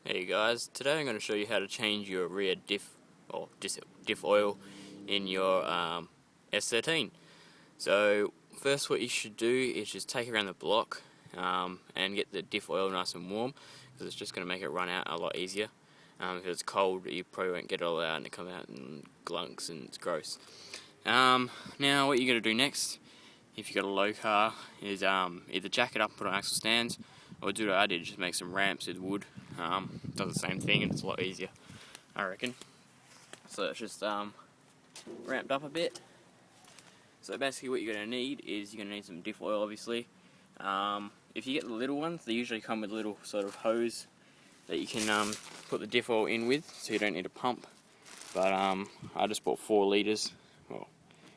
Hey guys, today I'm going to show you how to change your rear diff oil in your S13. So first what you should do is just take it around the block and get the diff oil nice and warm, because it's just going to make it run out a lot easier. If it's cold you probably won't get it all out and it comes out in glunks and it's gross. Now what you're going to do next, if you've got a low car, is either jack it up and put on axle stands, or do what I did, just make some ramps with wood. Does the same thing and it's a lot easier, I reckon. So it's just ramped up a bit. So basically what you're going to need is you're going to need some diff oil, obviously. If you get the little ones, they usually come with a little sort of hose that you can put the diff oil in with, so you don't need a pump. But I just bought 4 litres, well,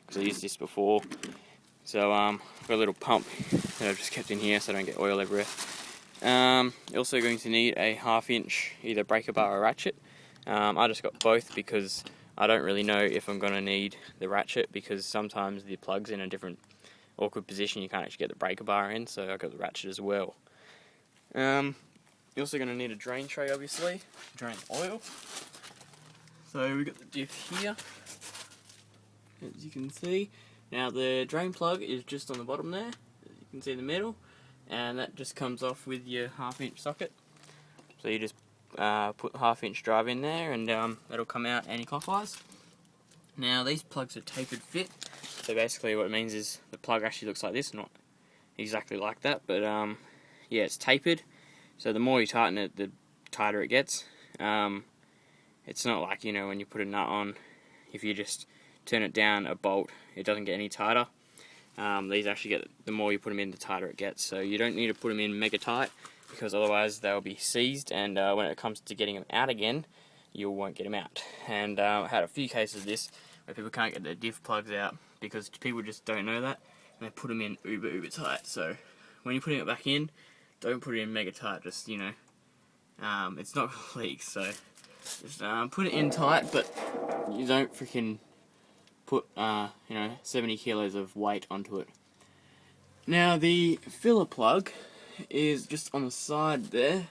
because I used this before. So I've got a little pump that I've just kept in here so I don't get oil everywhere. You're also going to need a 1/2 inch either breaker bar or ratchet. I just got both because I don't really know if I'm going to need the ratchet, because sometimes the plug's in a different awkward position, you can't actually get the breaker bar in, so I got the ratchet as well. You're also going to need a drain tray, obviously, to drain the oil. So we've got the diff here, as you can see. Now the drain plug is just on the bottom there, as you can see in the middle, and that just comes off with your 1/2 inch socket. So you just put the 1/2 inch drive in there and that'll come out anti-clockwise. Now these plugs are tapered fit, so basically what it means is the plug actually looks like this, not exactly like that, but yeah, it's tapered, so the more you tighten it, the tighter it gets. It's not like, you know, when you put a nut on, if you just turn it down a bolt, it doesn't get any tighter. These actually get, the more you put them in, the tighter it gets, so you don't need to put them in mega tight, because otherwise they'll be seized, and when it comes to getting them out again, you won't get them out. And I had a few cases of this where people can't get their diff plugs out because people just don't know that, and they put them in uber tight. So when you're putting it back in, don't put it in mega tight, just, you know, it's not gonna leak, so just put it in tight, but you don't freaking put 70 kilos of weight onto it. Now the filler plug is just on the side there,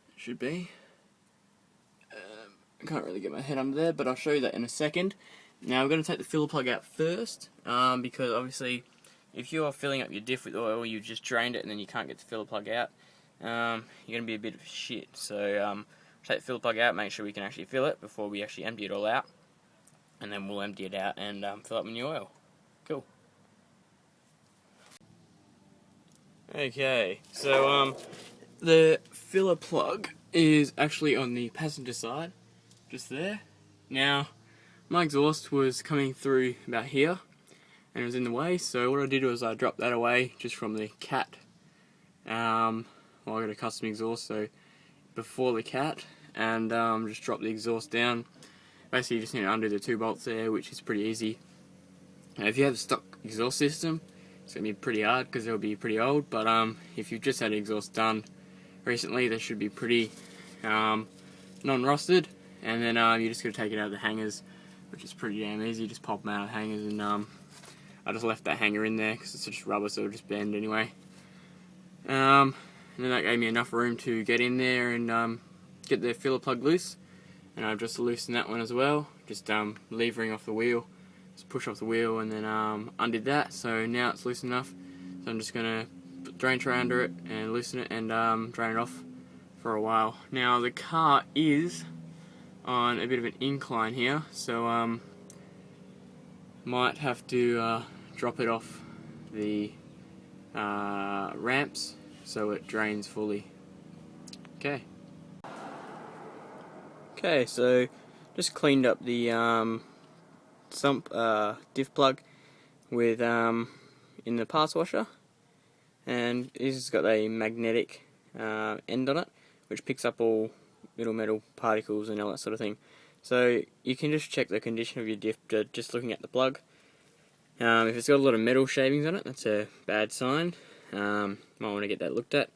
it should be. I can't really get my head under there, but I'll show you that in a second. Now we're going to take the filler plug out first, because obviously if you're filling up your diff with oil, you just drained it and then you can't get the filler plug out, you're going to be a bit of shit. So take the filler plug out, make sure we can actually fill it before we actually empty it all out, and then we'll empty it out and fill up with new oil. Cool. Okay, so the filler plug is actually on the passenger side, just there. Now, my exhaust was coming through about here, and it was in the way, so what I did was I dropped that away just from the cat. Well, I got a custom exhaust, so before the cat, and just drop the exhaust down. Basically you just need to undo the 2 bolts there, which is pretty easy. Now, if you have a stock exhaust system, it's going to be pretty hard because they'll be pretty old, but if you've just had the exhaust done recently, they should be pretty non-rusted, and then you're just going to take it out of the hangers, which is pretty damn easy. Just pop them out of the hangers, and I just left that hanger in there because it's just rubber, so it'll just bend anyway. And then that gave me enough room to get in there and get the filler plug loose, and I've just loosened that one as well, just levering off the wheel. Just push off the wheel and then undid that, so now it's loose enough. So I'm just going to put the drain tray under it and loosen it and drain it off for a while. Now the car is on a bit of an incline here, so might have to drop it off the ramps so it drains fully. Okay, so just cleaned up the sump diff plug with in the parts washer, and this has got a magnetic end on it which picks up all little metal particles and all that sort of thing. So you can just check the condition of your diff just looking at the plug. If it's got a lot of metal shavings on it, that's a bad sign. Might want to get that looked at,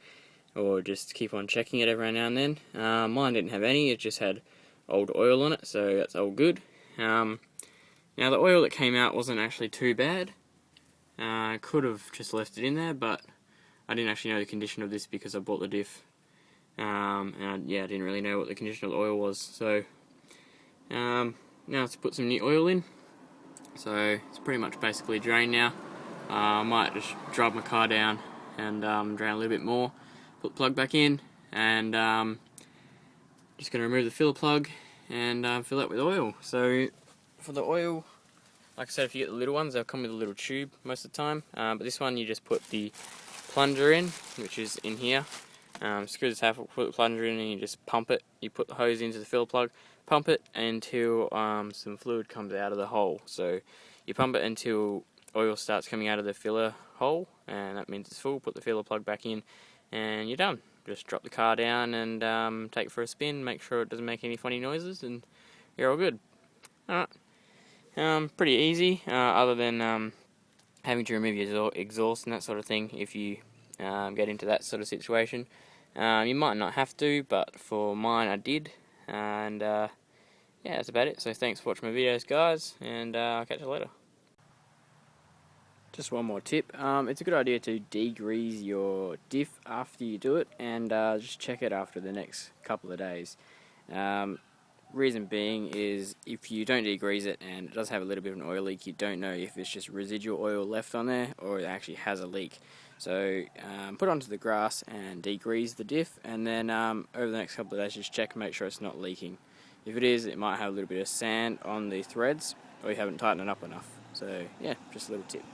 or just keep on checking it every now and then. Mine didn't have any, it just had old oil on it, so that's all good. Now the oil that came out wasn't actually too bad. I could have just left it in there, but I didn't actually know the condition of this because I bought the diff and yeah, I didn't really know what the condition of the oil was. So now let's put some new oil in. So it's pretty much basically drained now. I might just drive my car down and drain a little bit more, put the plug back in, and just going to remove the filler plug and fill that with oil. So for the oil, like I said, if you get the little ones, they'll come with a little tube most of the time, but this one you just put the plunger in, which is in here. Screw the tappet, put the plunger in, and you just pump it. You put the hose into the filler plug, pump it until some fluid comes out of the hole. So you pump it until oil starts coming out of the filler hole, and that means it's full. Put the filler plug back in, and you're done. Just drop the car down and take it for a spin. Make sure it doesn't make any funny noises, and you're all good. Alright. Pretty easy, other than having to remove your exhaust and that sort of thing if you get into that sort of situation. You might not have to, but for mine I did, and yeah, that's about it. So thanks for watching my videos, guys, and I'll catch you later. Just one more tip, it's a good idea to degrease your diff after you do it, and just check it after the next couple of days. Reason being is if you don't degrease it and it does have a little bit of an oil leak, you don't know if it's just residual oil left on there or it actually has a leak. So put it onto the grass and degrease the diff, and then over the next couple of days just check and make sure it's not leaking. If it is, it might have a little bit of sand on the threads or you haven't tightened it up enough. So yeah, just a little tip.